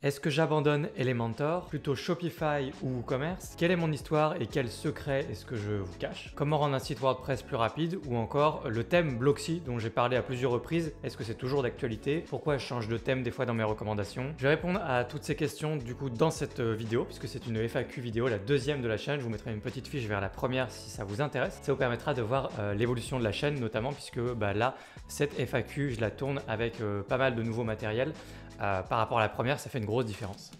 Est-ce que j'abandonne Elementor, plutôt Shopify ou WooCommerce? Quelle est mon histoire et quels secrets est-ce que je vous cache? Comment rendre un site WordPress plus rapide? Ou encore le thème Blocksy dont j'ai parlé à plusieurs reprises, est-ce que c'est toujours d'actualité? Pourquoi je change de thème des fois dans mes recommandations? Je vais répondre à toutes ces questions du coup dans cette vidéo puisque c'est une FAQ vidéo, la deuxième de la chaîne. Je vous mettrai une petite fiche vers la première si ça vous intéresse. Ça vous permettra de voir l'évolution de la chaîne notamment puisque là, cette FAQ, je la tourne avec pas mal de nouveaux matériels. Par rapport à la première, ça fait une grosse différence.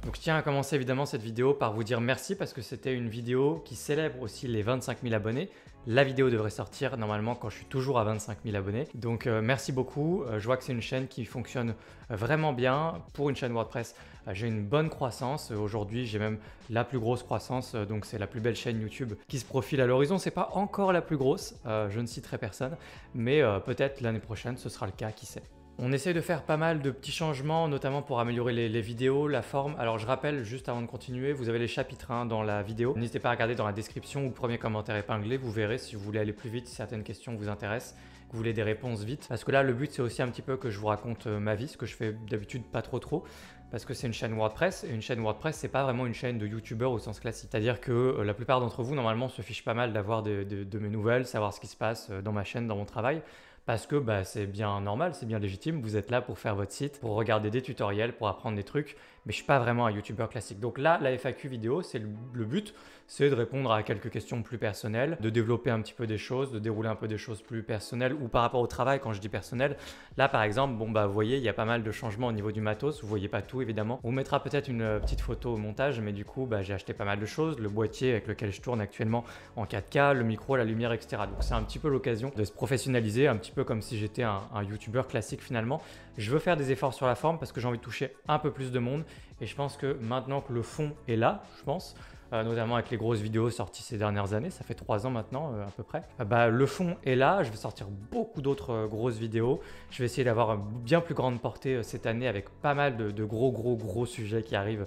Donc je tiens à commencer évidemment cette vidéo par vous dire merci parce que c'était une vidéo qui célèbre aussi les 25 000 abonnés. La vidéo devrait sortir normalement quand je suis toujours à 25 000 abonnés. Donc merci beaucoup. Je vois que c'est une chaîne qui fonctionne vraiment bien. Pour une chaîne WordPress, j'ai une bonne croissance. Aujourd'hui, j'ai même la plus grosse croissance. Donc c'est la plus belle chaîne YouTube qui se profile à l'horizon. C'est pas encore la plus grosse. Je ne citerai personne. Mais peut-être l'année prochaine, ce sera le cas, qui sait. On essaie de faire pas mal de petits changements, notamment pour améliorer les vidéos, la forme. Alors je rappelle, juste avant de continuer, vous avez les chapitres dans la vidéo. N'hésitez pas à regarder dans la description ou le premier commentaire épinglé. Vous verrez si vous voulez aller plus vite, si certaines questions vous intéressent, que vous voulez des réponses vite. Parce que là, le but, c'est aussi un petit peu que je vous raconte ma vie, ce que je fais d'habitude pas trop. Parce que c'est une chaîne WordPress, et une chaîne WordPress, c'est pas vraiment une chaîne de youtubeur au sens classique. C'est-à-dire que la plupart d'entre vous, normalement, se fichent pas mal d'avoir de mes nouvelles, savoir ce qui se passe dans ma chaîne, dans mon travail. Parce que c'est bien normal, c'est bien légitime, vous êtes là pour faire votre site, pour regarder des tutoriels, pour apprendre des trucs, mais je suis pas vraiment un youtubeur classique. Donc là, la FAQ vidéo, c'est le but, c'est de répondre à quelques questions plus personnelles, de développer un petit peu des choses, de dérouler un peu des choses plus personnelles ou par rapport au travail. Quand je dis personnel, là par exemple, vous voyez, il y a pas mal de changements au niveau du matos, vous voyez pas tout évidemment. On mettra peut-être une petite photo au montage, mais du coup, j'ai acheté pas mal de choses, le boîtier avec lequel je tourne actuellement en 4K, le micro, la lumière, etc. Donc c'est un petit peu l'occasion de se professionnaliser, un petit peu comme si j'étais un youtubeur classique finalement. Je veux faire des efforts sur la forme parce que j'ai envie de toucher un peu plus de monde et je pense que maintenant que le fond est là, je pense, notamment avec les grosses vidéos sorties ces dernières années, ça fait 3 ans maintenant à peu près, le fond est là, je vais sortir beaucoup d'autres grosses vidéos, je vais essayer d'avoir une bien plus grande portée cette année avec pas mal de gros sujets qui arrivent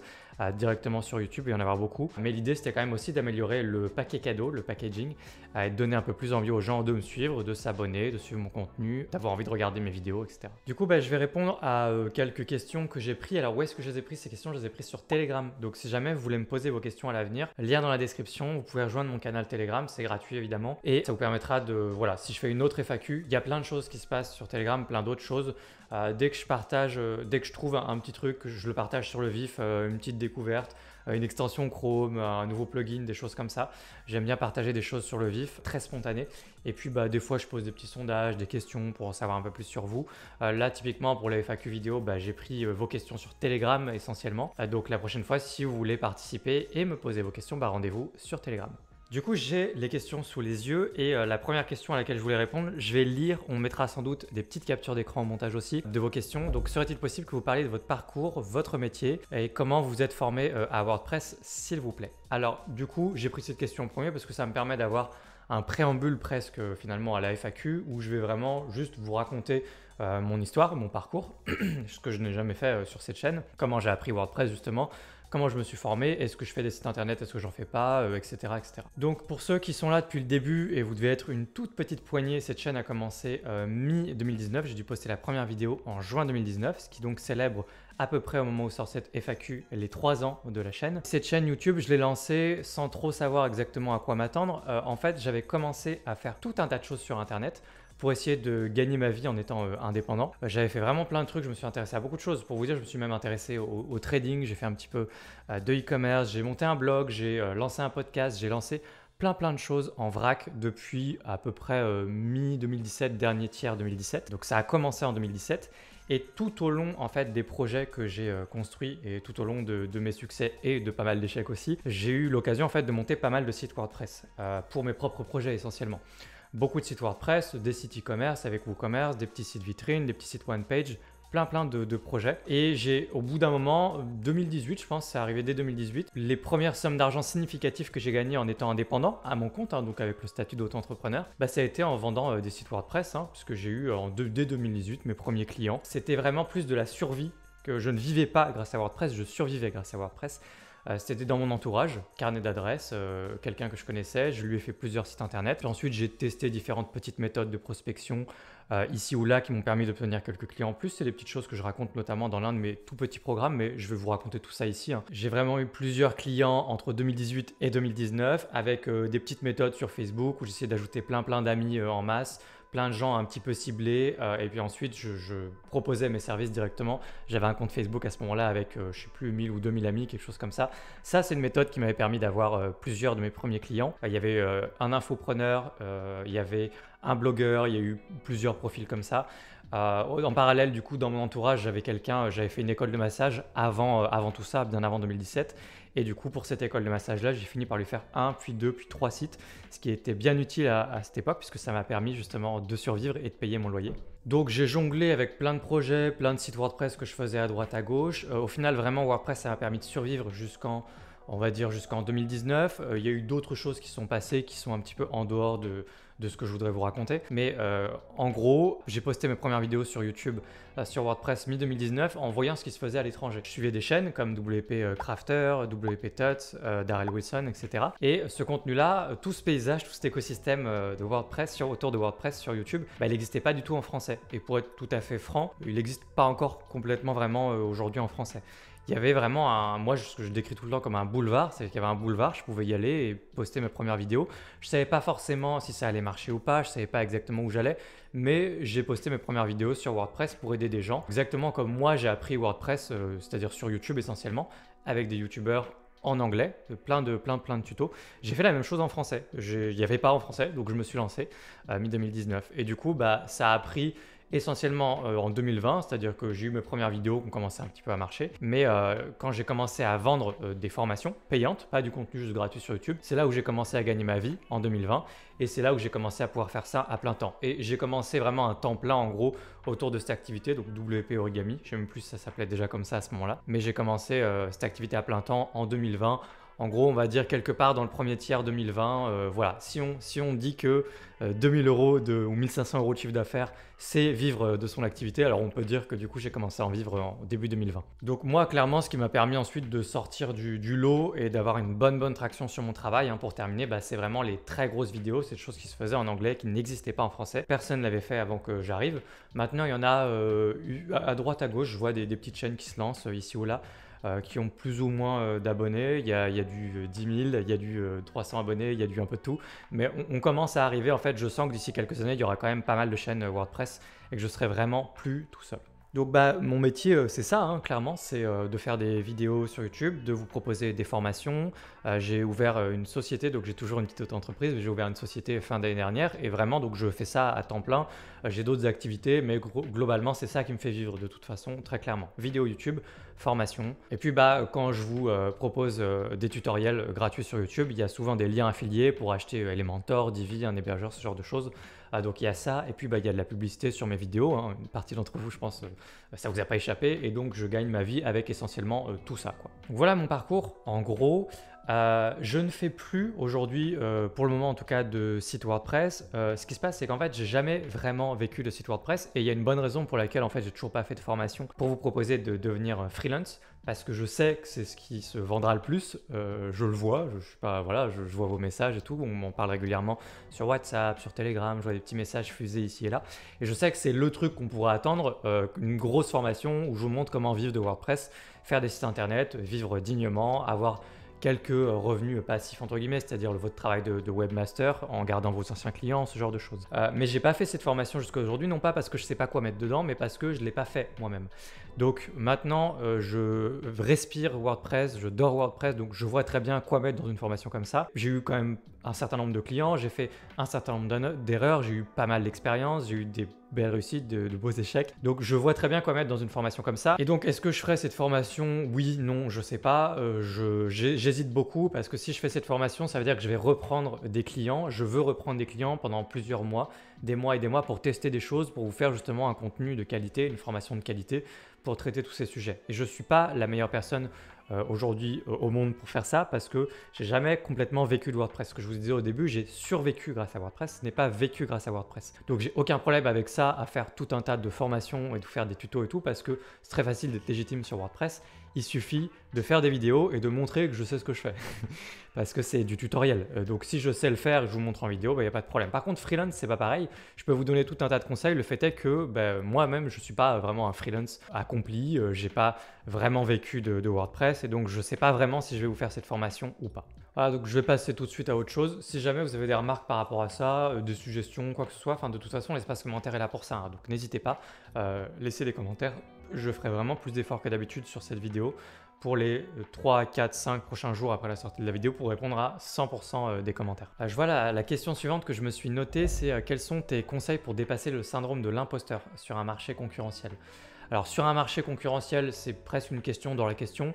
directement sur YouTube, il y en avoir beaucoup. Mais l'idée c'était quand même aussi d'améliorer le paquet cadeau, le packaging, et de donner un peu plus envie aux gens de me suivre, de s'abonner, de suivre mon contenu, d'avoir envie de regarder mes vidéos, etc. Du coup, je vais répondre à quelques questions que j'ai prises. Alors où est-ce que je les ai prises? Ces questions, je les ai prises sur Telegram. Donc si jamais vous voulez me poser vos questions à l'avenir, lien dans la description, vous pouvez rejoindre mon canal Telegram, c'est gratuit évidemment. Et ça vous permettra de, voilà, si je fais une autre FAQ, il y a plein de choses qui se passent sur Telegram, plein d'autres choses. Dès que je partage, dès que je trouve un petit truc, je le partage sur le vif, une petite découverte, une extension Chrome, un nouveau plugin, des choses comme ça. J'aime bien partager des choses sur le vif, très spontané. Et puis des fois je pose des petits sondages, des questions pour en savoir un peu plus sur vous. Là typiquement pour la FAQ vidéo, j'ai pris vos questions sur Telegram essentiellement. Donc la prochaine fois, si vous voulez participer et me poser vos questions, rendez-vous sur Telegram. Du coup, j'ai les questions sous les yeux et la première question à laquelle je voulais répondre, je vais lire, on mettra sans doute des petites captures d'écran au montage aussi de vos questions. Donc, serait-il possible que vous parliez de votre parcours, votre métier et comment vous êtes formé à WordPress, s'il vous plaît? Alors, du coup, j'ai pris cette question en premier parce que ça me permet d'avoir un préambule presque finalement à la FAQ où je vais vraiment juste vous raconter mon histoire, mon parcours, ce que je n'ai jamais fait sur cette chaîne, comment j'ai appris WordPress justement, comment je me suis formé, est-ce que je fais des sites internet, est-ce que j'en fais pas, etc., etc. Donc pour ceux qui sont là depuis le début et vous devez être une toute petite poignée, cette chaîne a commencé mi-2019, j'ai dû poster la première vidéo en juin 2019, ce qui donc célèbre à peu près au moment où sort cette FAQ les 3 ans de la chaîne. Cette chaîne YouTube, je l'ai lancée sans trop savoir exactement à quoi m'attendre. En fait, j'avais commencé à faire tout un tas de choses sur internet pour essayer de gagner ma vie en étant indépendant. J'avais fait vraiment plein de trucs, je me suis intéressé à beaucoup de choses. Pour vous dire, je me suis même intéressé au trading, j'ai fait un petit peu de e-commerce, j'ai monté un blog, j'ai lancé un podcast, j'ai lancé plein de choses en vrac depuis à peu près mi-2017, dernier tiers 2017. Donc ça a commencé en 2017. Et tout au long en fait des projets que j'ai construits et tout au long de mes succès et de pas mal d'échecs aussi, j'ai eu l'occasion en fait de monter pas mal de sites WordPress pour mes propres projets essentiellement. Beaucoup de sites WordPress, des sites e-commerce avec WooCommerce, des petits sites vitrines, des petits sites one-page, plein de projets. Et j'ai, au bout d'un moment, 2018, je pense, c'est arrivé dès 2018, les premières sommes d'argent significatives que j'ai gagnées en étant indépendant, à mon compte, donc avec le statut d'auto-entrepreneur, ça a été en vendant des sites WordPress, puisque j'ai eu dès 2018 mes premiers clients. C'était vraiment plus de la survie, que je ne vivais pas grâce à WordPress, je survivais grâce à WordPress. C'était dans mon entourage, carnet d'adresses, quelqu'un que je connaissais, je lui ai fait plusieurs sites internet. Puis ensuite, j'ai testé différentes petites méthodes de prospection, ici ou là qui m'ont permis d'obtenir quelques clients en plus. C'est des petites choses que je raconte notamment dans l'un de mes tout petits programmes, mais je vais vous raconter tout ça ici, hein. J'ai vraiment eu plusieurs clients entre 2018 et 2019 avec des petites méthodes sur Facebook où j'essayais d'ajouter plein d'amis en masse, plein de gens un petit peu ciblés et puis ensuite je proposais mes services directement. J'avais un compte Facebook à ce moment-là avec je sais plus 1000 ou 2000 amis, quelque chose comme ça. Ça c'est une méthode qui m'avait permis d'avoir plusieurs de mes premiers clients. Il y avait un infopreneur, il y avait un blogueur, il y a eu plusieurs profils comme ça. En parallèle, du coup, dans mon entourage, j'avais quelqu'un, j'avais fait une école de massage avant tout ça, bien avant 2017. Et du coup, pour cette école de massage-là, j'ai fini par lui faire 1, puis 2, puis 3 sites, ce qui était bien utile à cette époque, puisque ça m'a permis justement de survivre et de payer mon loyer. Donc j'ai jonglé avec plein de projets, plein de sites WordPress que je faisais à droite à gauche. Au final, vraiment, WordPress, ça m'a permis de survivre on va dire jusqu'en 2019. Il y a eu d'autres choses qui sont passées, qui sont un petit peu en dehors de ce que je voudrais vous raconter. Mais en gros, j'ai posté mes premières vidéos sur YouTube, sur WordPress mi-2019, en voyant ce qui se faisait à l'étranger. Je suivais des chaînes comme WP Crafter, WP Tuts, Darrell Wilson, etc. Et ce contenu-là, tout ce paysage, tout cet écosystème de WordPress autour de WordPress sur YouTube, il n'existait pas du tout en français. Et pour être tout à fait franc, il n'existe pas encore complètement vraiment aujourd'hui en français. Il y avait vraiment moi ce que je décris tout le temps comme un boulevard, c'est qu'il y avait un boulevard, je pouvais y aller et poster mes premières vidéos. Je ne savais pas forcément si ça allait marcher ou pas, je ne savais pas exactement où j'allais, mais j'ai posté mes premières vidéos sur WordPress pour aider des gens, exactement comme moi j'ai appris WordPress, c'est-à-dire sur YouTube essentiellement, avec des YouTubeurs en anglais, plein de tutos. J'ai fait la même chose en français, il n'y avait pas en français, donc je me suis lancé mi-2019. Et du coup, ça a pris essentiellement en 2020, c'est-à-dire que j'ai eu mes premières vidéos qui ont commencé un petit peu à marcher. Mais quand j'ai commencé à vendre des formations payantes, pas du contenu juste gratuit sur YouTube, c'est là où j'ai commencé à gagner ma vie en 2020 et c'est là où j'ai commencé à pouvoir faire ça à plein temps. Et j'ai commencé vraiment un temps plein en gros autour de cette activité, donc WP Origami, je ne sais même plus si ça s'appelait déjà comme ça à ce moment-là, mais j'ai commencé cette activité à plein temps en 2020. En gros, on va dire quelque part dans le premier tiers 2020, voilà, si on dit que 2000 euros ou 1500 euros de chiffre d'affaires, c'est vivre de son activité, alors on peut dire que du coup, j'ai commencé à en vivre en début 2020. Donc moi, clairement, ce qui m'a permis ensuite de sortir du lot et d'avoir une bonne traction sur mon travail, pour terminer, c'est vraiment les très grosses vidéos, c'est des choses qui se faisaient en anglais, qui n'existaient pas en français. Personne ne l'avait fait avant que j'arrive. Maintenant, il y en a à droite, à gauche, je vois des petites chaînes qui se lancent ici ou là. Qui ont plus ou moins d'abonnés. Il y a du 10 000, il y a du 300 abonnés, il y a du un peu de tout. Mais on commence à arriver, en fait, je sens que d'ici quelques années, il y aura quand même pas mal de chaînes WordPress et que je serai vraiment plus tout seul. Donc mon métier, c'est ça, clairement, c'est de faire des vidéos sur YouTube, de vous proposer des formations. J'ai ouvert une société, donc j'ai toujours une petite entreprise, mais j'ai ouvert une société fin d'année dernière et vraiment, donc je fais ça à temps plein. J'ai d'autres activités, mais globalement, c'est ça qui me fait vivre de toute façon, très clairement. Vidéo YouTube, formation. Et puis quand je vous propose des tutoriels gratuits sur YouTube, il y a souvent des liens affiliés pour acheter Elementor, Divi, un hébergeur, ce genre de choses. Donc il y a ça, et puis il y a de la publicité sur mes vidéos, une partie d'entre vous je pense ça vous a pas échappé, et donc je gagne ma vie avec essentiellement tout ça, quoi. Donc voilà mon parcours en gros. Je ne fais plus aujourd'hui, pour le moment en tout cas, de site WordPress. Ce qui se passe, c'est qu'en fait, j'ai jamais vraiment vécu de site WordPress et il y a une bonne raison pour laquelle en fait, j'ai toujours pas fait de formation pour vous proposer de devenir freelance, parce que je sais que c'est ce qui se vendra le plus. Je le vois, je suis pas, voilà, je vois vos messages et tout, on m'en parle régulièrement sur WhatsApp, sur Telegram, je vois des petits messages fusés ici et là, et je sais que c'est le truc qu'on pourra attendre, une grosse formation où je vous montre comment vivre de WordPress, faire des sites internet, vivre dignement, avoir quelques revenus passifs entre guillemets, c'est-à-dire votre travail de webmaster en gardant vos anciens clients, ce genre de choses. Mais j'ai pas fait cette formation jusqu'à aujourd'hui, non pas parce que je sais pas quoi mettre dedans, mais parce que je l'ai pas fait moi-même. Donc maintenant, je respire WordPress, je dors WordPress, donc je vois très bien quoi mettre dans une formation comme ça. J'ai eu quand même un certain nombre de clients, j'ai fait un certain nombre d'erreurs, j'ai eu pas mal d'expériences, j'ai eu des belles réussites, de beaux échecs. Donc je vois très bien quoi mettre dans une formation comme ça. Et donc est-ce que je ferai cette formation? Oui, non, je sais pas. J'hésite beaucoup parce que si je fais cette formation, ça veut dire que je vais reprendre des clients. Je veux reprendre des clients pendant plusieurs mois, des mois et des mois pour tester des choses, pour vous faire justement un contenu de qualité, une formation de qualité pour traiter tous ces sujets. Et je ne suis pas la meilleure personne aujourd'hui au monde pour faire ça parce que j'ai jamais complètement vécu de WordPress. Ce que je vous disais au début, j'ai survécu grâce à WordPress, ce n'est pas vécu grâce à WordPress. Donc j'ai aucun problème avec ça à faire tout un tas de formations et de faire des tutos et tout parce que c'est très facile d'être légitime sur WordPress. il suffit de faire des vidéos et de montrer que je sais ce que je fais. Parce que c'est du tutoriel. Donc si je sais le faire et que je vous montre en vidéo, il n'y a pas de problème. Par contre, freelance, c'est pas pareil. Je peux vous donner tout un tas de conseils. Le fait est que moi-même, je ne suis pas vraiment un freelance accompli. Je n'ai pas vraiment vécu de WordPress et donc je ne sais pas vraiment si je vais vous faire cette formation ou pas. Voilà, donc je vais passer tout de suite à autre chose. Si jamais vous avez des remarques par rapport à ça, des suggestions, quoi que ce soit, de toute façon, l'espace commentaire est là pour ça. Hein, donc n'hésitez pas, laissez des commentaires. Je ferai vraiment plus d'efforts que d'habitude sur cette vidéo pour les 3, 4, 5 prochains jours après la sortie de la vidéo pour répondre à 100% des commentaires. Je vois la question suivante que je me suis notée, c'est quels sont tes conseils pour dépasser le syndrome de l'imposteur sur un marché concurrentiel? Alors sur un marché concurrentiel, c'est presque une question dans la question.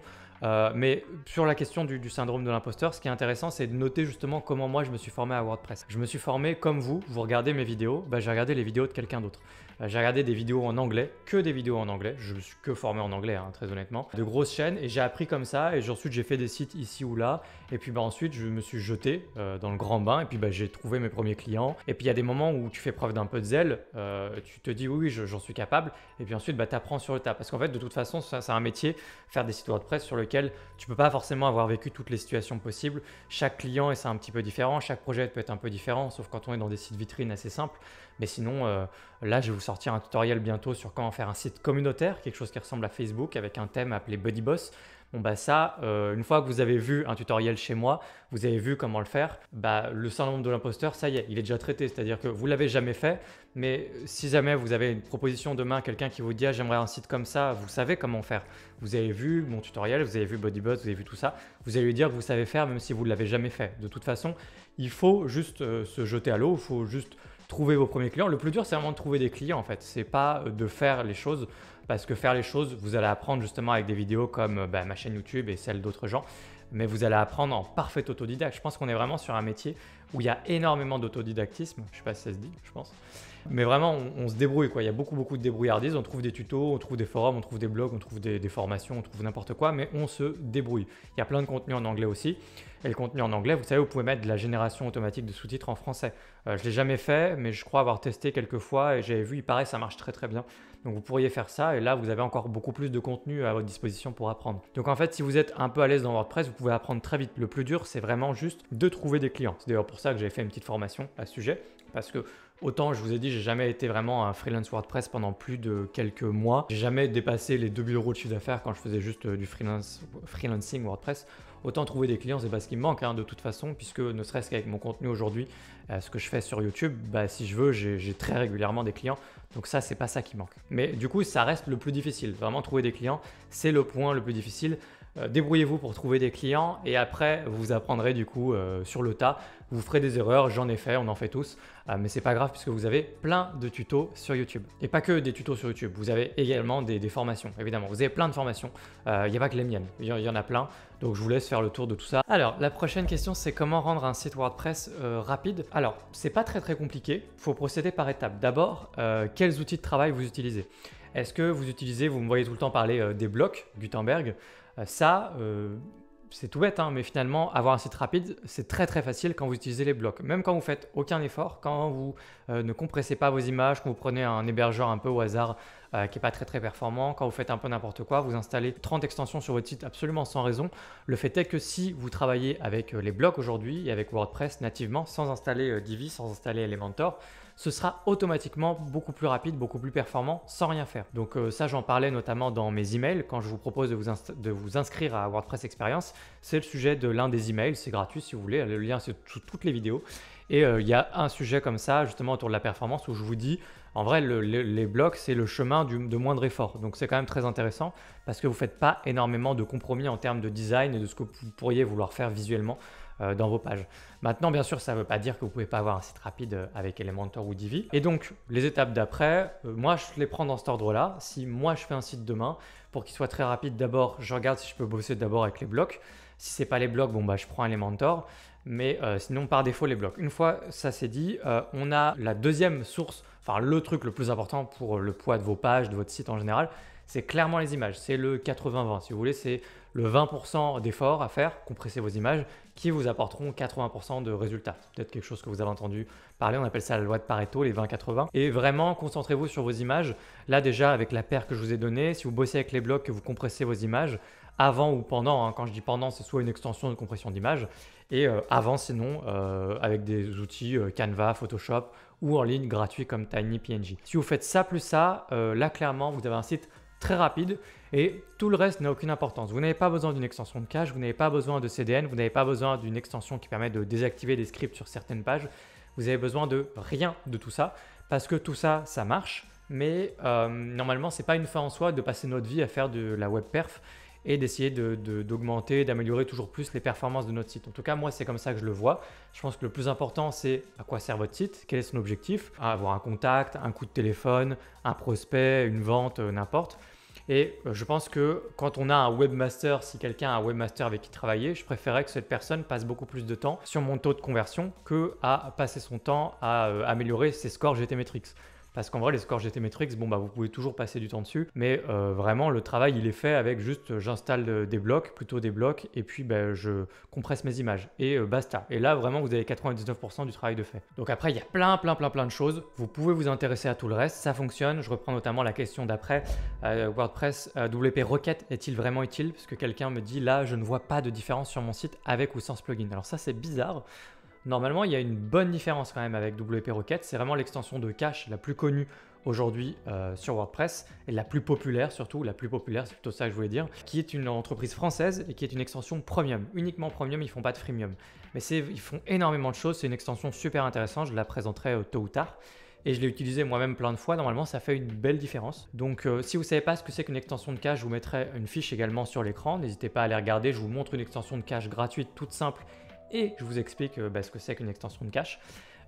Mais sur la question du syndrome de l'imposteur, ce qui est intéressant, c'est de noter justement comment moi je me suis formé à WordPress. Je me suis formé comme vous regardez mes vidéos, j'ai regardé les vidéos de quelqu'un d'autre. J'ai regardé des vidéos en anglais, que des vidéos en anglais, je ne suis que formé en anglais hein, très honnêtement, de grosses chaînes et j'ai appris comme ça et ensuite j'ai fait des sites ici ou là et puis ensuite je me suis jeté dans le grand bain et puis j'ai trouvé mes premiers clients et puis il y a des moments où tu fais preuve d'un peu de zèle, tu te dis oui j'en suis capable et puis ensuite tu apprends sur le tas parce qu'en fait de toute façon c'est un métier, faire des sites WordPress sur lequel tu peux pas forcément avoir vécu toutes les situations possibles, chaque client est un petit peu différent, chaque projet peut être un peu différent sauf quand on est dans des sites vitrines assez simples. Mais sinon, là, je vais vous sortir un tutoriel bientôt sur comment faire un site communautaire, quelque chose qui ressemble à Facebook avec un thème appelé Buddy Boss. Ça, une fois que vous avez vu un tutoriel chez moi, vous avez vu comment le faire, le syndrome de l'imposteur, ça y est, il est déjà traité. C'est-à-dire que vous ne l'avez jamais fait, mais si jamais vous avez une proposition demain, quelqu'un qui vous dit « Ah, j'aimerais un site comme ça », vous savez comment faire. Vous avez vu mon tutoriel, vous avez vu Buddy Boss, vous avez vu tout ça, vous allez lui dire que vous savez faire même si vous ne l'avez jamais fait. De toute façon, il faut juste se jeter à l'eau, il faut juste trouver vos premiers clients. Le plus dur, c'est vraiment de trouver des clients en fait. C'est pas de faire les choses parce que faire les choses, vous allez apprendre justement avec des vidéos comme ma chaîne YouTube et celle d'autres gens. Mais vous allez apprendre en parfait autodidacte. Je pense qu'on est vraiment sur un métier où il y a énormément d'autodidactisme. Je ne sais pas si ça se dit, je pense. Mais vraiment, on se débrouille quoi. Il y a beaucoup de débrouillardise. On trouve des tutos, on trouve des forums, on trouve des blogs, on trouve des formations, on trouve n'importe quoi. Mais on se débrouille. Il y a plein de contenu en anglais aussi. Et le contenu en anglais, vous savez, vous pouvez mettre de la génération automatique de sous-titres en français. Je ne l'ai jamais fait, mais je crois avoir testé quelques fois et j'avais vu, il paraît que ça marche très bien. Donc vous pourriez faire ça et là, vous avez encore beaucoup plus de contenu à votre disposition pour apprendre. Donc en fait, si vous êtes un peu à l'aise dans WordPress, vous pouvez apprendre très vite. Le plus dur, c'est vraiment juste de trouver des clients. C'est d'ailleurs pour ça que j'avais fait une petite formation à ce sujet parce que autant je vous ai dit, j'ai jamais été vraiment un freelance WordPress pendant plus de quelques mois. J'ai jamais dépassé les 2000 € de chiffre d'affaires quand je faisais juste du freelancing WordPress. Autant trouver des clients, c'est pas ce qui me manque de toute façon, puisque ne serait-ce qu'avec mon contenu aujourd'hui, ce que je fais sur YouTube, si je veux, j'ai très régulièrement des clients. Donc ça, c'est pas ça qui manque. Mais du coup, ça reste le plus difficile. Vraiment, trouver des clients, c'est le point le plus difficile. Débrouillez-vous pour trouver des clients et après, vous apprendrez du coup sur le tas. Vous ferez des erreurs, j'en ai fait, on en fait tous. Mais c'est pas grave puisque vous avez plein de tutos sur YouTube. Et pas que des tutos sur YouTube, vous avez également des formations, évidemment. Vous avez plein de formations. Il n'y a pas que les miennes, il y en a plein. Donc je vous laisse faire le tour de tout ça. Alors, la prochaine question, c'est comment rendre un site WordPress rapide. Alors, c'est pas très compliqué. Il faut procéder par étapes. D'abord, quels outils de travail vous utilisez? Est-ce que vous utilisez, vous me voyez tout le temps parler des blocs Gutenberg. C'est tout bête, mais finalement, avoir un site rapide, c'est très facile quand vous utilisez les blocs. Même quand vous faites aucun effort, quand vous ne compressez pas vos images, quand vous prenez un hébergeur un peu au hasard qui n'est pas très performant, quand vous faites un peu n'importe quoi, vous installez 30 extensions sur votre site absolument sans raison. Le fait est que si vous travaillez avec les blocs aujourd'hui et avec WordPress nativement, sans installer Divi, sans installer Elementor, ce sera automatiquement beaucoup plus rapide, beaucoup plus performant sans rien faire. Donc ça, j'en parlais notamment dans mes emails quand je vous propose de vous inscrire à WordPress Experience. C'est le sujet de l'un des emails, c'est gratuit si vous voulez, le lien c'est sous toutes les vidéos. Et il y a un sujet comme ça justement autour de la performance où je vous dis en vrai les blocs c'est le chemin de moindre effort. Donc c'est quand même très intéressant parce que vous ne faites pas énormément de compromis en termes de design et de ce que vous pourriez vouloir faire visuellement dans vos pages. Maintenant, bien sûr, ça ne veut pas dire que vous ne pouvez pas avoir un site rapide avec Elementor ou Divi. Et donc, les étapes d'après, moi, je les prends dans cet ordre-là. Si moi, je fais un site demain, pour qu'il soit très rapide, d'abord, je regarde si je peux bosser d'abord avec les blocs. Si ce n'est pas les blocs, je prends Elementor. Mais sinon, par défaut, les blocs. Une fois ça c'est dit, on a la deuxième source, enfin le truc le plus important pour le poids de vos pages, de votre site en général, c'est clairement les images. C'est le 80-20 si vous voulez, c'est le 20% d'efforts à faire, compresser vos images, qui vous apporteront 80% de résultats. C'est peut-être quelque chose que vous avez entendu parler, on appelle ça la loi de Pareto, les 20-80. Et vraiment, concentrez-vous sur vos images. Là déjà, avec la paire que je vous ai donnée, si vous bossez avec les blocs, que vous compressez vos images, avant ou pendant, hein, quand je dis pendant, c'est soit une extension de compression d'images, et avant sinon, avec des outils Canva, Photoshop, ou en ligne gratuit comme TinyPNG. Si vous faites ça plus ça, là clairement, vous avez un site très rapide et tout le reste n'a aucune importance. Vous n'avez pas besoin d'une extension de cache, vous n'avez pas besoin de CDN, vous n'avez pas besoin d'une extension qui permet de désactiver des scripts sur certaines pages. Vous avez besoin de rien de tout ça parce que tout ça, ça marche. Mais normalement, ce n'est pas une fin en soi de passer notre vie à faire de la web perf et d'essayer d'augmenter, d'améliorer toujours plus les performances de notre site. En tout cas, moi, c'est comme ça que je le vois. Je pense que le plus important, c'est à quoi sert votre site, quel est son objectif, avoir un contact, un coup de téléphone, un prospect, une vente, n'importe. Et je pense que quand on a un webmaster, si quelqu'un a un webmaster avec qui travailler, je préférerais que cette personne passe beaucoup plus de temps sur mon taux de conversion qu'à passer son temps à améliorer ses scores GTmetrix. Parce qu'en vrai, les scores GTmetrix, bon, bah, vous pouvez toujours passer du temps dessus, mais vraiment, le travail, il est fait avec juste, j'installe des blocs, plutôt des blocs, et puis bah, je compresse mes images, et basta. Et là, vraiment, vous avez 99% du travail de fait. Donc après, il y a plein de choses. Vous pouvez vous intéresser à tout le reste, ça fonctionne. Je reprends notamment la question d'après, WordPress, WP Rocket est-il vraiment utile? Parce que quelqu'un me dit, là, je ne vois pas de différence sur mon site avec ou sans ce plugin. Alors ça, c'est bizarre. Normalement, il y a une bonne différence quand même avec WP Rocket. C'est vraiment l'extension de cache la plus connue aujourd'hui sur WordPress et la plus populaire surtout. La plus populaire, c'est plutôt ça que je voulais dire, qui est une entreprise française et qui est une extension premium. Uniquement premium, ils ne font pas de freemium. Mais ils font énormément de choses. C'est une extension super intéressante. Je la présenterai tôt ou tard. Et je l'ai utilisé moi-même plein de fois. Normalement, ça fait une belle différence. Donc, si vous ne savez pas ce que c'est qu'une extension de cache, je vous mettrai une fiche également sur l'écran. N'hésitez pas à aller regarder. Je vous montre une extension de cache gratuite, toute simple. Et je vous explique ce que c'est qu'une extension de cache.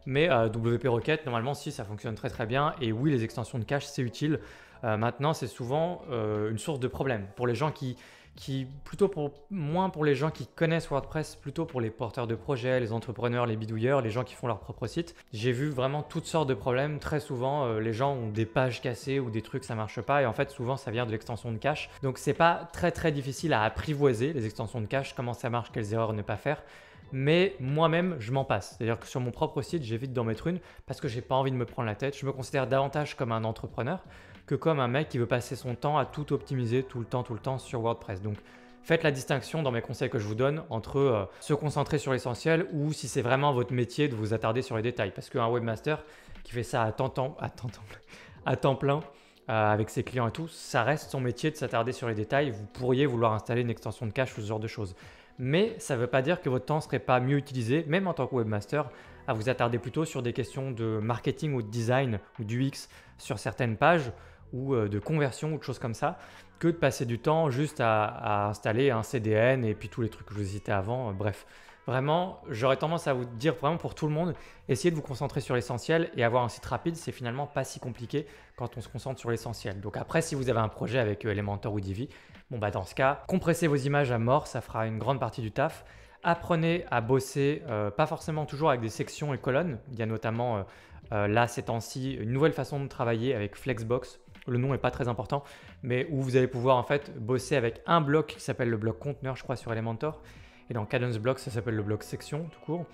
Mais WP Rocket, normalement, si, ça fonctionne très bien. Et oui, les extensions de cache, c'est utile. Maintenant, c'est souvent une source de problème. Pour les gens moins pour les gens qui connaissent WordPress, plutôt pour les porteurs de projets, les entrepreneurs, les bidouilleurs, les gens qui font leur propre site. J'ai vu vraiment toutes sortes de problèmes. Très souvent, les gens ont des pages cassées ou des trucs, ça marche pas. Et en fait, souvent, ça vient de l'extension de cache. Donc, c'est pas très difficile à apprivoiser les extensions de cache, comment ça marche, quelles erreurs ne pas faire. Mais moi-même, je m'en passe. C'est-à-dire que sur mon propre site, j'évite d'en mettre une parce que j'ai pas envie de me prendre la tête. Je me considère davantage comme un entrepreneur que comme un mec qui veut passer son temps à tout optimiser tout le temps sur WordPress. Donc, faites la distinction dans mes conseils que je vous donne entre se concentrer sur l'essentiel ou si c'est vraiment votre métier de vous attarder sur les détails. Parce qu'un webmaster qui fait ça à temps plein, avec ses clients et tout, ça reste son métier de s'attarder sur les détails. Vous pourriez vouloir installer une extension de cache ou ce genre de choses. Mais ça ne veut pas dire que votre temps ne serait pas mieux utilisé, même en tant que webmaster, à vous attarder plutôt sur des questions de marketing ou de design ou d'UX sur certaines pages ou de conversion ou de choses comme ça, que de passer du temps juste à installer un CDN et puis tous les trucs que je vous ai cités avant. Bref, vraiment, j'aurais tendance à vous dire vraiment pour tout le monde, essayez de vous concentrer sur l'essentiel et avoir un site rapide, c'est finalement pas si compliqué quand on se concentre sur l'essentiel. Donc après, si vous avez un projet avec Elementor ou Divi, bon bah dans ce cas, compressez vos images à mort, ça fera une grande partie du taf. Apprenez à bosser, pas forcément toujours avec des sections et colonnes. Il y a notamment là ces temps-ci une nouvelle façon de travailler avec Flexbox. Le nom n'est pas très important, mais où vous allez pouvoir en fait bosser avec un bloc qui s'appelle le bloc conteneur, je crois, sur Elementor. Et dans Cadence Block, ça s'appelle le bloc section tout court.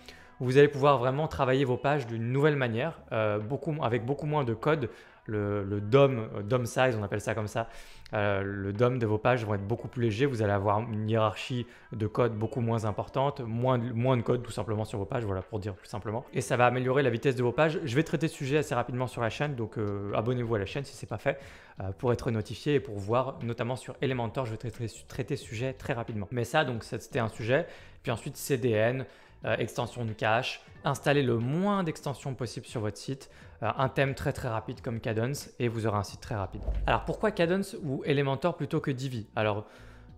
Où vous allez pouvoir vraiment travailler vos pages d'une nouvelle manière, avec beaucoup moins de code. Le DOM size, on appelle ça comme ça. Le DOM de vos pages vont être beaucoup plus légers. Vous allez avoir une hiérarchie de code beaucoup moins importante, moins de code tout simplement sur vos pages, voilà pour dire plus simplement. Et ça va améliorer la vitesse de vos pages. Je vais traiter ce sujet assez rapidement sur la chaîne, donc abonnez-vous à la chaîne si ce n'est pas fait pour être notifié et pour voir, notamment sur Elementor, je vais traiter ce sujet très rapidement. Mais ça, donc c'était un sujet. Puis ensuite CDN, extension de cache, installez le moins d'extensions possible sur votre site, un thème très rapide comme Cadence et vous aurez un site très rapide. Alors pourquoi Cadence ou Elementor plutôt que Divi? Alors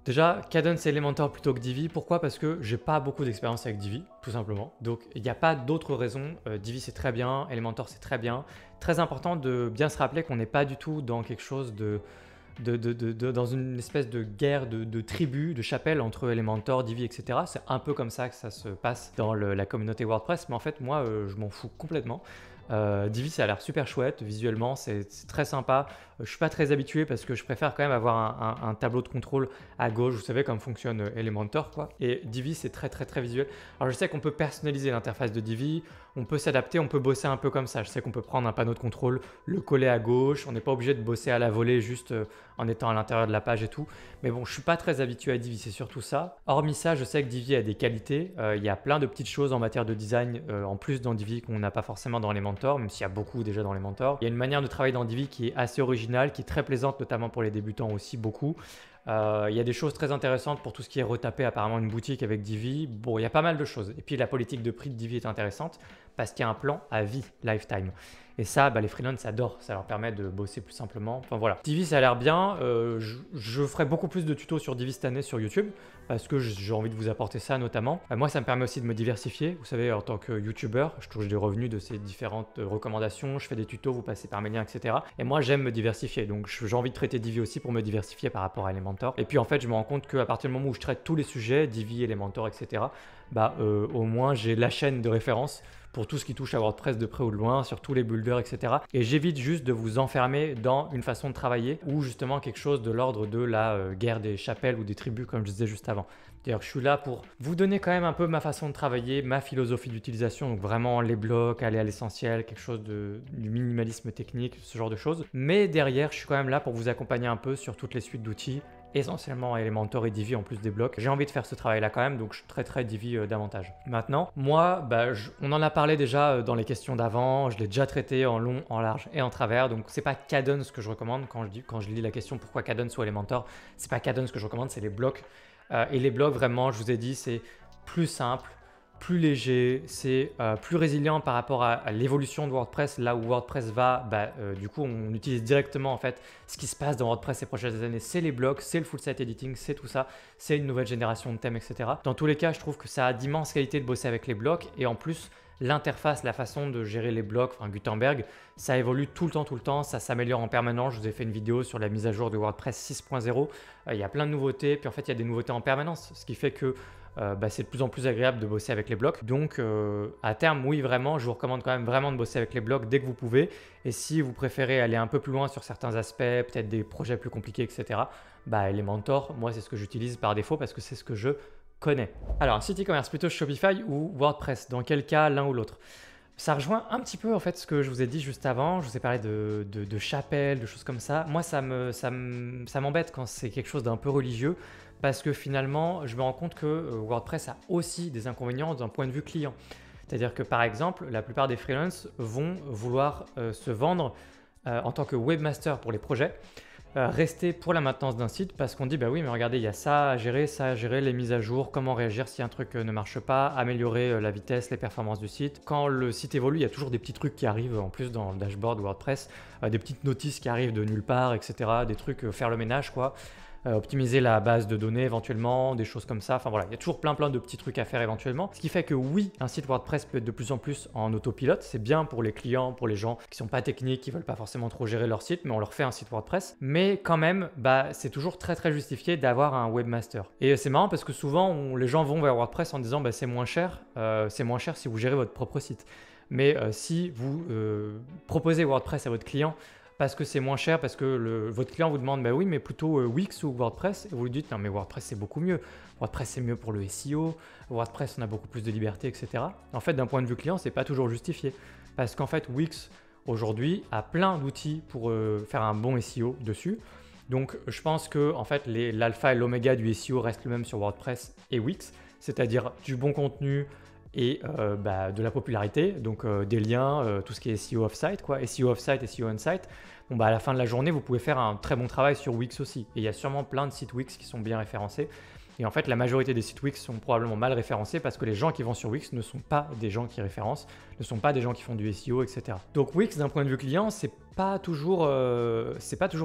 déjà Cadence et Elementor plutôt que Divi, pourquoi? Parce que j'ai pas beaucoup d'expérience avec Divi tout simplement, donc il n'y a pas d'autres raisons. Divi c'est très bien, Elementor c'est très bien. Très important de bien se rappeler qu'on n'est pas du tout dans quelque chose dans une espèce de guerre de tribus, de chapelles entre Elementor, Divi, etc. C'est un peu comme ça que ça se passe dans la communauté WordPress, mais en fait moi je m'en fous complètement. Divi, ça a l'air super chouette visuellement, c'est très sympa. Je suis pas très habitué parce que je préfère quand même avoir un tableau de contrôle à gauche. Vous savez comme fonctionne Elementor, quoi. Et Divi, c'est très visuel. Alors je sais qu'on peut personnaliser l'interface de Divi, on peut s'adapter, on peut bosser un peu comme ça. Je sais qu'on peut prendre un panneau de contrôle, le coller à gauche. On n'est pas obligé de bosser à la volée juste en étant à l'intérieur de la page et tout. Mais bon, je suis pas très habitué à Divi, c'est surtout ça. Hormis ça, je sais que Divi a des qualités. Il y a plein de petites choses en matière de design en plus dans Divi qu'on n'a pas forcément dans Elementor, même s'il y a beaucoup déjà dans Elementor. Il y a une manière de travailler dans Divi qui est assez originale, qui est très plaisante, notamment pour les débutants aussi, beaucoup. Il y a des choses très intéressantes pour tout ce qui est retapé apparemment une boutique avec Divi. Bon, il y a pas mal de choses. Et puis la politique de prix de Divi est intéressante parce qu'il y a un plan à vie, lifetime. Et ça, les freelances adorent, ça leur permet de bosser plus simplement. Enfin voilà. Divi, ça a l'air bien. Je ferai beaucoup plus de tutos sur Divi cette année sur YouTube parce que j'ai envie de vous apporter ça notamment. Moi, ça me permet aussi de me diversifier. Vous savez, en tant que YouTuber, je touche des revenus de ces différentes recommandations. Je fais des tutos, vous passez par mes liens, etc. Et moi, j'aime me diversifier. Donc, j'ai envie de traiter Divi aussi pour me diversifier par rapport à Elementor. Et puis, en fait, je me rends compte qu'à partir du moment où je traite tous les sujets, Divi, Elementor, etc., au moins, j'ai la chaîne de référence pour tout ce qui touche à WordPress de près ou de loin, sur tous les builders, etc. Et j'évite juste de vous enfermer dans une façon de travailler ou justement quelque chose de l'ordre de la guerre des chapelles ou des tribus, comme je disais juste avant. D'ailleurs, je suis là pour vous donner quand même un peu ma façon de travailler, ma philosophie d'utilisation, donc vraiment les blocs, aller à l'essentiel, quelque chose du minimalisme technique, ce genre de choses. Mais derrière, je suis quand même là pour vous accompagner un peu sur toutes les suites d'outils, essentiellement Elementor et Divi en plus des blocs. J'ai envie de faire ce travail là quand même, donc je traiterai Divi davantage. Maintenant, moi, on en a parlé déjà dans les questions d'avant, je l'ai déjà traité en long, en large et en travers, donc c'est pas Kadence que je recommande quand je lis la question pourquoi Kadence ou Elementor, c'est pas Kadence que je recommande, c'est les blocs. Et les blocs, vraiment, je vous ai dit, c'est plus simple, plus léger, c'est plus résilient par rapport à l'évolution de WordPress. Là où WordPress va, du coup, on utilise directement en fait ce qui se passe dans WordPress ces prochaines années. C'est les blocs, c'est le full site editing, c'est tout ça, c'est une nouvelle génération de thèmes, etc. Dans tous les cas, je trouve que ça a d'immenses qualités de bosser avec les blocs et en plus, l'interface, la façon de gérer les blocs, enfin Gutenberg, ça évolue tout le temps, ça s'améliore en permanence. Je vous ai fait une vidéo sur la mise à jour de WordPress 6.0. Il y a plein de nouveautés, puis en fait il y a des nouveautés en permanence, ce qui fait que c'est de plus en plus agréable de bosser avec les blocs. Donc à terme, oui vraiment, je vous recommande quand même vraiment de bosser avec les blocs dès que vous pouvez. Et si vous préférez aller un peu plus loin sur certains aspects, peut-être des projets plus compliqués, etc., Elementor, moi c'est ce que j'utilise par défaut parce que c'est ce que je connais. Alors, un site e-commerce plutôt Shopify ou WordPress, dans quel cas l'un ou l'autre? Ça rejoint un petit peu en fait ce que je vous ai dit juste avant. Je vous ai parlé de chapelle, de choses comme ça. Moi, ça m'embête quand c'est quelque chose d'un peu religieux parce que finalement, je me rends compte que WordPress a aussi des inconvénients d'un point de vue client. C'est-à-dire que par exemple, la plupart des freelances vont vouloir se vendre en tant que webmaster pour les projets. Rester pour la maintenance d'un site parce qu'on dit oui mais regardez il y a ça à gérer, les mises à jour, comment réagir si un truc ne marche pas, améliorer la vitesse, les performances du site. Quand le site évolue, il y a toujours des petits trucs qui arrivent en plus dans le dashboard WordPress, des petites notices qui arrivent de nulle part, etc. Des trucs, faire le ménage quoi. Optimiser la base de données éventuellement, des choses comme ça. Enfin voilà, il y a toujours plein de petits trucs à faire éventuellement. Ce qui fait que oui, un site WordPress peut être de plus en plus en autopilote. C'est bien pour les clients, pour les gens qui sont pas techniques, qui veulent pas forcément trop gérer leur site, mais on leur fait un site WordPress. Mais quand même, c'est toujours très justifié d'avoir un webmaster. Et c'est marrant parce que souvent, les gens vont vers WordPress en disant c'est moins cher si vous gérez votre propre site. Mais si vous proposez WordPress à votre client, parce que c'est moins cher, parce que votre client vous demande oui mais plutôt Wix ou WordPress, et vous lui dites non mais WordPress c'est beaucoup mieux, WordPress c'est mieux pour le SEO, WordPress on a beaucoup plus de liberté, etc. En fait d'un point de vue client c'est pas toujours justifié, parce qu'en fait Wix aujourd'hui a plein d'outils pour faire un bon SEO dessus. Donc je pense que en fait l'alpha et l'oméga du SEO restent le même sur WordPress et Wix, c'est-à-dire du bon contenu, et de la popularité, donc des liens, tout ce qui est SEO off-site, SEO off-site et SEO on-site. À la fin de la journée, vous pouvez faire un très bon travail sur Wix aussi. Et il y a sûrement plein de sites Wix qui sont bien référencés. Et en fait, la majorité des sites Wix sont probablement mal référencés parce que les gens qui vont sur Wix ne sont pas des gens qui référencent, ne sont pas des gens qui font du SEO, etc. Donc Wix, d'un point de vue client, c'est pas toujours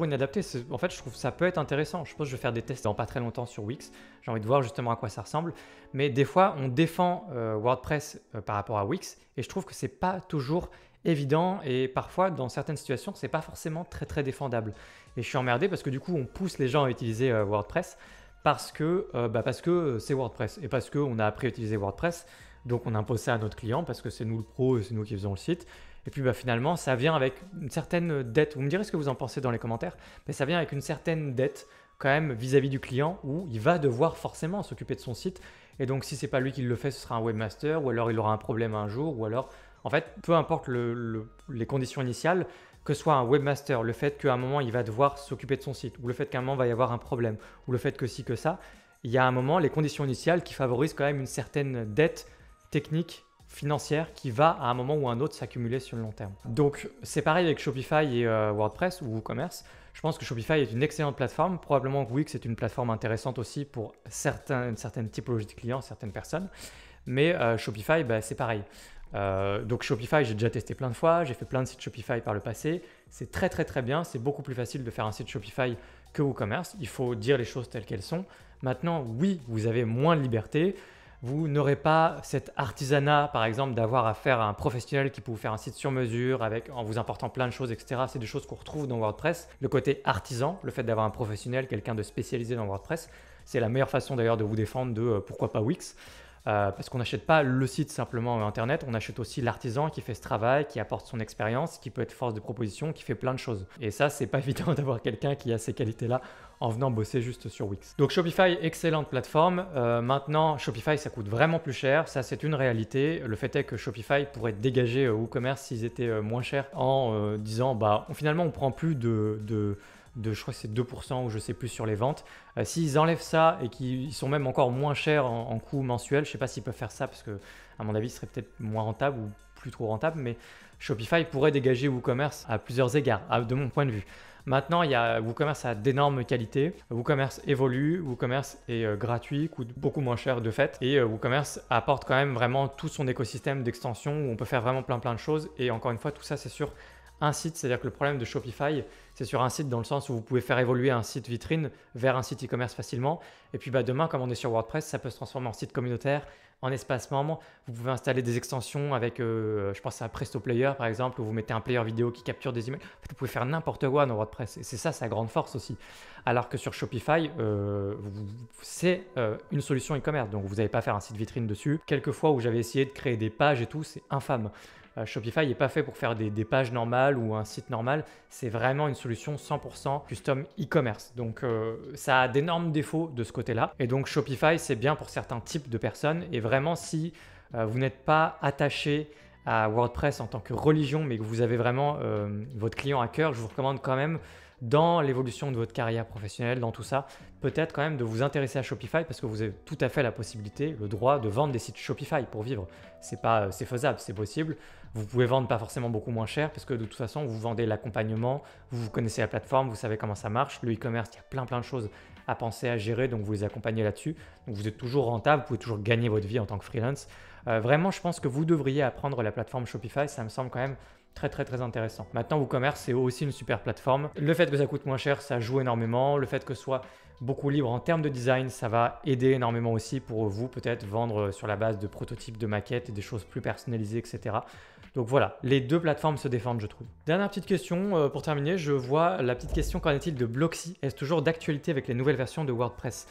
inadapté. En fait, je trouve que ça peut être intéressant. Je pense que je vais faire des tests dans pas très longtemps sur Wix. J'ai envie de voir justement à quoi ça ressemble. Mais des fois, on défend WordPress par rapport à Wix et je trouve que c'est pas toujours évident et parfois, dans certaines situations, c'est pas forcément très défendable. Et je suis emmerdé parce que du coup, on pousse les gens à utiliser WordPress parce que c'est WordPress et parce qu'on a appris à utiliser WordPress. Donc, on impose ça à notre client parce que c'est nous le pro et c'est nous qui faisons le site. Et puis finalement, ça vient avec une certaine dette. Vous me direz ce que vous en pensez dans les commentaires, mais ça vient avec une certaine dette quand même vis-à-vis du client où il va devoir forcément s'occuper de son site. Et donc si c'est pas lui qui le fait, ce sera un webmaster, ou alors il aura un problème un jour, ou alors en fait, peu importe les conditions initiales, que ce soit un webmaster, le fait qu'à un moment il va devoir s'occuper de son site, ou le fait qu'à un moment il va y avoir un problème, ou le fait que ci, que ça, il y a un moment les conditions initiales qui favorisent quand même une certaine dette technique, financière, qui va à un moment ou à un autre s'accumuler sur le long terme. Donc c'est pareil avec Shopify et WordPress ou WooCommerce. Je pense que Shopify est une excellente plateforme. Probablement que Wix est une plateforme intéressante aussi pour une certaine typologie de clients, certaines personnes. Mais Shopify, c'est pareil. Donc Shopify, j'ai déjà testé plein de fois, j'ai fait plein de sites Shopify par le passé. C'est très très très bien, c'est beaucoup plus facile de faire un site Shopify que WooCommerce. Il faut dire les choses telles qu'elles sont. Maintenant, oui, vous avez moins de liberté. Vous n'aurez pas cet artisanat, par exemple, d'avoir affaire à un professionnel qui peut vous faire un site sur mesure en vous important plein de choses, etc. C'est des choses qu'on retrouve dans WordPress. Le côté artisan, le fait d'avoir un professionnel, quelqu'un de spécialisé dans WordPress, c'est la meilleure façon d'ailleurs de vous défendre de pourquoi pas Wix. Parce qu'on n'achète pas le site simplement Internet, on achète aussi l'artisan qui fait ce travail, qui apporte son expérience, qui peut être force de proposition, qui fait plein de choses. Et ça, c'est pas évident d'avoir quelqu'un qui a ces qualités-là en venant bosser juste sur Wix. Donc Shopify, excellente plateforme. Maintenant, Shopify, ça coûte vraiment plus cher. Ça, c'est une réalité. Le fait est que Shopify pourrait dégager WooCommerce s'ils étaient moins chers en disant, finalement, on prend plus je crois que c'est 2% ou je sais plus sur les ventes. S'ils enlèvent ça et qu'ils sont même encore moins chers en coût mensuel, je ne sais pas s'ils peuvent faire ça parce que à mon avis, ce serait peut-être moins rentable ou plus trop rentable, mais Shopify pourrait dégager WooCommerce à plusieurs égards, de mon point de vue. Maintenant, WooCommerce a d'énormes qualités. WooCommerce évolue, WooCommerce est gratuit, coûte beaucoup moins cher de fait. Et WooCommerce apporte quand même vraiment tout son écosystème d'extension où on peut faire vraiment plein de choses. Et encore une fois, tout ça, c'est sur un site, c'est-à-dire que le problème de Shopify, c'est sur un site dans le sens où vous pouvez faire évoluer un site vitrine vers un site e-commerce facilement. Et puis demain, comme on est sur WordPress, ça peut se transformer en site communautaire, en espace membre. Vous pouvez installer des extensions avec, je pense à Presto Player par exemple, où vous mettez un player vidéo qui capture des images. En fait, vous pouvez faire n'importe quoi dans WordPress. Et c'est ça sa grande force aussi. Alors que sur Shopify, c'est une solution e-commerce. Donc vous n'allez pas faire un site vitrine dessus. Quelques fois où j'avais essayé de créer des pages et tout, c'est infâme. Shopify n'est pas fait pour faire des pages normales ou un site normal, c'est vraiment une solution 100% custom e-commerce. Donc ça a d'énormes défauts de ce côté-là. Et donc Shopify, c'est bien pour certains types de personnes. Et vraiment, si vous n'êtes pas attaché à WordPress en tant que religion, mais que vous avez vraiment votre client à cœur, je vous recommande quand même dans l'évolution de votre carrière professionnelle, dans tout ça, peut-être quand même de vous intéresser à Shopify parce que vous avez tout à fait la possibilité, le droit de vendre des sites Shopify pour vivre. C'est faisable, c'est possible. Vous pouvez vendre pas forcément beaucoup moins cher parce que de toute façon, vous vendez l'accompagnement, vous connaissez la plateforme, vous savez comment ça marche. Le e-commerce, il y a plein de choses à penser, à gérer, donc vous les accompagnez là-dessus. Donc vous êtes toujours rentable, vous pouvez toujours gagner votre vie en tant que freelance. Vraiment, je pense que vous devriez apprendre la plateforme Shopify, ça me semble quand même très intéressant. Maintenant, WooCommerce, c'est aussi une super plateforme. Le fait que ça coûte moins cher, ça joue énormément. Le fait que ce soit beaucoup libre en termes de design, ça va aider énormément aussi pour vous peut-être vendre sur la base de prototypes, de maquettes et des choses plus personnalisées, etc. Donc voilà, les deux plateformes se défendent, je trouve. Dernière petite question pour terminer, je vois la petite question, qu'en est-il de Blocksy? Est-ce toujours d'actualité avec les nouvelles versions de WordPress?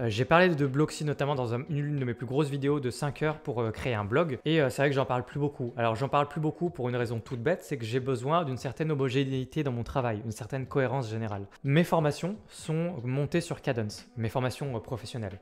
J'ai parlé de Blocksy notamment dans une de mes plus grosses vidéos de 5 heures pour créer un blog et c'est vrai que j'en parle plus beaucoup. Alors j'en parle plus beaucoup pour une raison toute bête, c'est que j'ai besoin d'une certaine homogénéité dans mon travail, une certaine cohérence générale. Mes formations sont montées sur Kadence, mes formations professionnelles.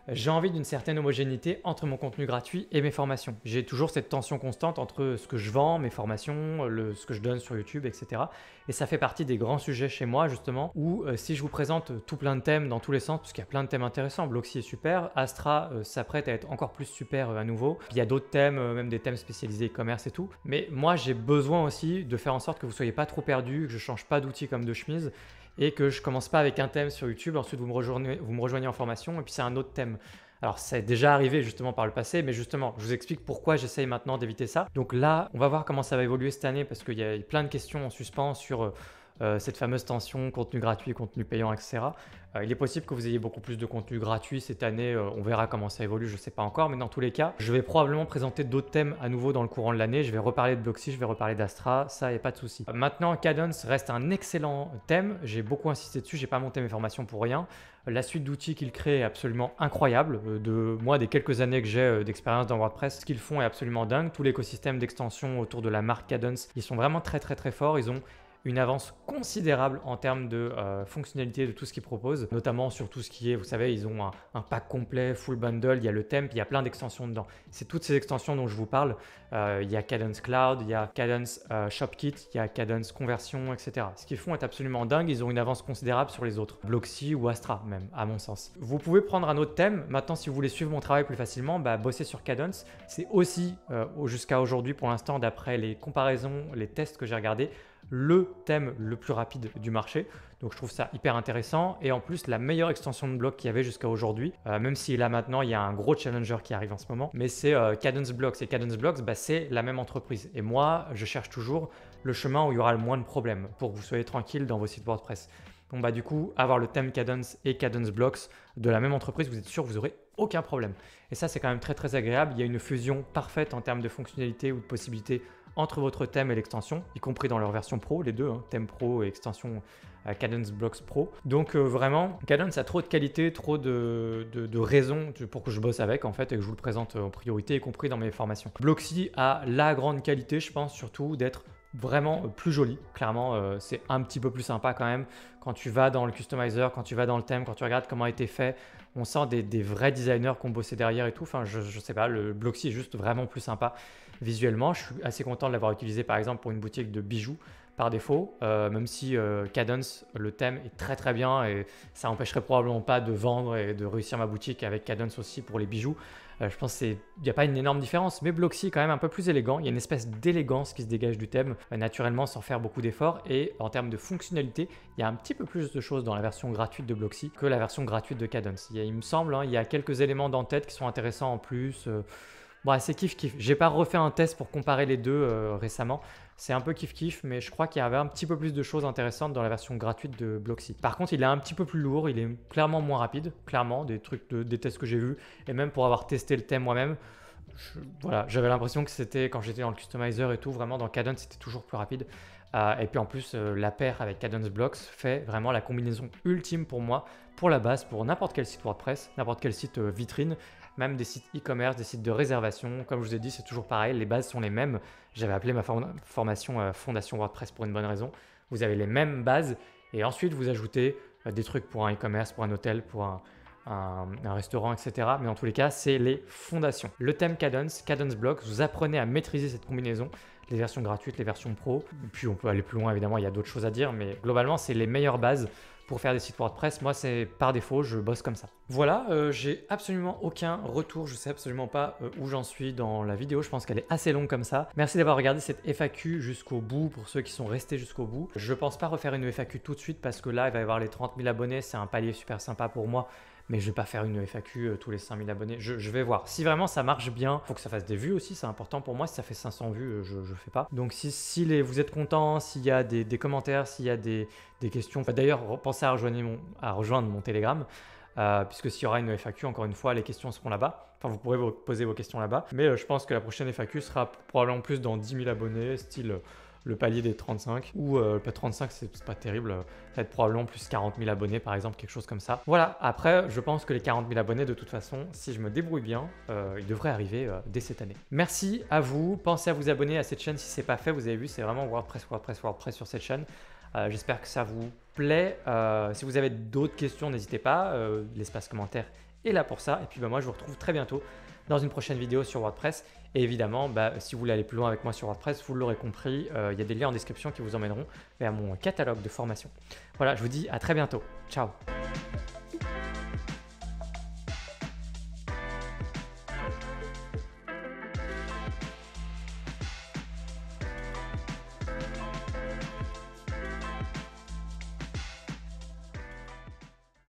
J'ai envie d'une certaine homogénéité entre mon contenu gratuit et mes formations. J'ai toujours cette tension constante entre ce que je vends, mes formations, ce que je donne sur YouTube, etc. Et ça fait partie des grands sujets chez moi justement où si je vous présente tout plein de thèmes dans tous les sens, parce qu'il y a plein de thèmes intéressants, Blocksy est super, Astra s'apprête à être encore plus super à nouveau. Puis il y a d'autres thèmes, même des thèmes spécialisés e-commerce et tout. Mais moi j'ai besoin aussi de faire en sorte que vous ne soyez pas trop perdus, que je ne change pas d'outil comme de chemise. Et que je commence pas avec un thème sur YouTube, ensuite vous me rejoignez en formation et puis c'est un autre thème. Alors ça est déjà arrivé justement par le passé, mais justement je vous explique pourquoi j'essaye maintenant d'éviter ça. Donc là on va voir comment ça va évoluer cette année parce qu'il y a plein de questions en suspens sur cette fameuse tension contenu gratuit, contenu payant, etc. Il est possible que vous ayez beaucoup plus de contenu gratuit cette année, on verra comment ça évolue, je ne sais pas encore, mais dans tous les cas, je vais probablement présenter d'autres thèmes à nouveau dans le courant de l'année, je vais reparler de Blocksy, je vais reparler d'Astra, ça, il n'y a pas de souci. Maintenant, Kadence reste un excellent thème, j'ai beaucoup insisté dessus, j'ai pas monté mes formations pour rien. La suite d'outils qu'il crée est absolument incroyable. Des quelques années que j'ai d'expérience dans WordPress, ce qu'ils font est absolument dingue. Tout l'écosystème d'extension autour de la marque Kadence, ils sont vraiment très forts. Ils ont une avance considérable en termes de fonctionnalité de tout ce qu'ils proposent, notamment sur tout ce qui est, vous savez, ils ont un pack complet, full bundle, il y a le temp, il y a plein d'extensions dedans. C'est toutes ces extensions dont je vous parle. Il y a Kadence Cloud, il y a Kadence ShopKit, il y a Kadence Conversion, etc. Ce qu'ils font est absolument dingue, ils ont une avance considérable sur les autres, Blocksy ou Astra même, à mon sens. Vous pouvez prendre un autre thème. Maintenant, si vous voulez suivre mon travail plus facilement, bosser sur Kadence. C'est aussi, jusqu'à aujourd'hui pour l'instant, d'après les comparaisons, les tests que j'ai regardés, le thème le plus rapide du marché. Donc je trouve ça hyper intéressant et en plus la meilleure extension de bloc qu'il y avait jusqu'à aujourd'hui, même si là maintenant il y a un gros challenger qui arrive en ce moment, mais c'est Kadence Blocks. Et Kadence Blocks, c'est la même entreprise. Et moi, je cherche toujours le chemin où il y aura le moins de problèmes pour que vous soyez tranquille dans vos sites WordPress. Donc du coup, avoir le thème Kadence et Kadence Blocks de la même entreprise, vous êtes sûr que vous n'aurez aucun problème. Et ça, c'est quand même très agréable. Il y a une fusion parfaite en termes de fonctionnalités ou de possibilités entre votre thème et l'extension, y compris dans leur version pro, les deux, thème pro et extension Kadence Blocks Pro. Donc vraiment, Kadence a trop de qualité, trop de raisons pour que je bosse avec en fait et que je vous le présente en priorité, y compris dans mes formations. Blocksy a la grande qualité, je pense, surtout d'être vraiment plus joli. Clairement, c'est un petit peu plus sympa quand même. Quand tu vas dans le customizer, quand tu vas dans le thème, quand tu regardes comment a été fait, on sent des vrais designers qui ont bossé derrière et tout. Enfin, je sais pas, le Blocksy est juste vraiment plus sympa visuellement. Je suis assez content de l'avoir utilisé par exemple pour une boutique de bijoux par défaut, même si Kadence, le thème est très bien et ça n'empêcherait probablement pas de vendre et de réussir ma boutique avec Kadence aussi pour les bijoux. Je pense qu'il n'y a pas une énorme différence, mais Blocksy est quand même un peu plus élégant. Il y a une espèce d'élégance qui se dégage du thème naturellement sans faire beaucoup d'efforts. Et en termes de fonctionnalité, il y a un petit peu plus de choses dans la version gratuite de Blocksy que la version gratuite de Kadence. Il me semble, il y a quelques éléments d'en-tête qui sont intéressants en plus. C'est kiff. J'ai pas refait un test pour comparer les deux récemment. C'est un peu kiff, mais je crois qu'il y avait un petit peu plus de choses intéressantes dans la version gratuite de Blocksy. Par contre, il est un petit peu plus lourd, il est clairement moins rapide, clairement, des tests que j'ai vus, et même pour avoir testé le thème moi-même, j'avais l'impression que c'était, quand j'étais dans le customizer et tout, vraiment dans Kadence, c'était toujours plus rapide. Et puis en plus, la paire avec Kadence Blocks fait vraiment la combinaison ultime pour moi, pour la base, pour n'importe quel site WordPress, n'importe quel site vitrine, même des sites e-commerce, des sites de réservation. Comme je vous ai dit, c'est toujours pareil, les bases sont les mêmes. J'avais appelé ma formation Fondation WordPress pour une bonne raison. Vous avez les mêmes bases et ensuite vous ajoutez des trucs pour un e-commerce, pour un hôtel, pour un restaurant, etc. Mais dans tous les cas, c'est les fondations. Le thème Kadence Blocks, vous apprenez à maîtriser cette combinaison, les versions gratuites, les versions pro. Et puis on peut aller plus loin, évidemment, il y a d'autres choses à dire, mais globalement, c'est les meilleures bases pour faire des sites WordPress. Moi, c'est par défaut, je bosse comme ça. Voilà, j'ai absolument aucun retour. Je sais absolument pas où j'en suis dans la vidéo. Je pense qu'elle est assez longue comme ça. Merci d'avoir regardé cette FAQ jusqu'au bout pour ceux qui sont restés jusqu'au bout. Je pense pas refaire une FAQ tout de suite parce que là, il va y avoir les 30 000 abonnés. C'est un palier super sympa pour moi. Mais je vais pas faire une FAQ tous les 5000 abonnés. Je vais voir. Si vraiment ça marche bien, faut que ça fasse des vues aussi, c'est important pour moi. Si ça fait 500 vues, je fais pas. Donc si vous êtes contents, s'il y a des commentaires, s'il y a des questions, d'ailleurs pensez à rejoindre mon Telegram, puisque s'il y aura une FAQ, encore une fois, les questions seront là-bas. Enfin, vous pourrez poser vos questions là-bas. Mais je pense que la prochaine FAQ sera probablement plus dans 10 000 abonnés, style le palier des 35, ou pas 35, c'est pas terrible, peut-être probablement plus 40 000 abonnés par exemple, quelque chose comme ça. Voilà, après je pense que les 40 000 abonnés de toute façon, si je me débrouille bien, ils devraient arriver dès cette année. Merci à vous, pensez à vous abonner à cette chaîne si ce n'est pas fait, vous avez vu c'est vraiment WordPress sur cette chaîne. J'espère que ça vous plaît, si vous avez d'autres questions n'hésitez pas, l'espace commentaire est là pour ça, et puis moi je vous retrouve très bientôt dans une prochaine vidéo sur WordPress. Et évidemment, si vous voulez aller plus loin avec moi sur WordPress, vous l'aurez compris, il y a des liens en description qui vous emmèneront vers mon catalogue de formation. Voilà, je vous dis à très bientôt. Ciao!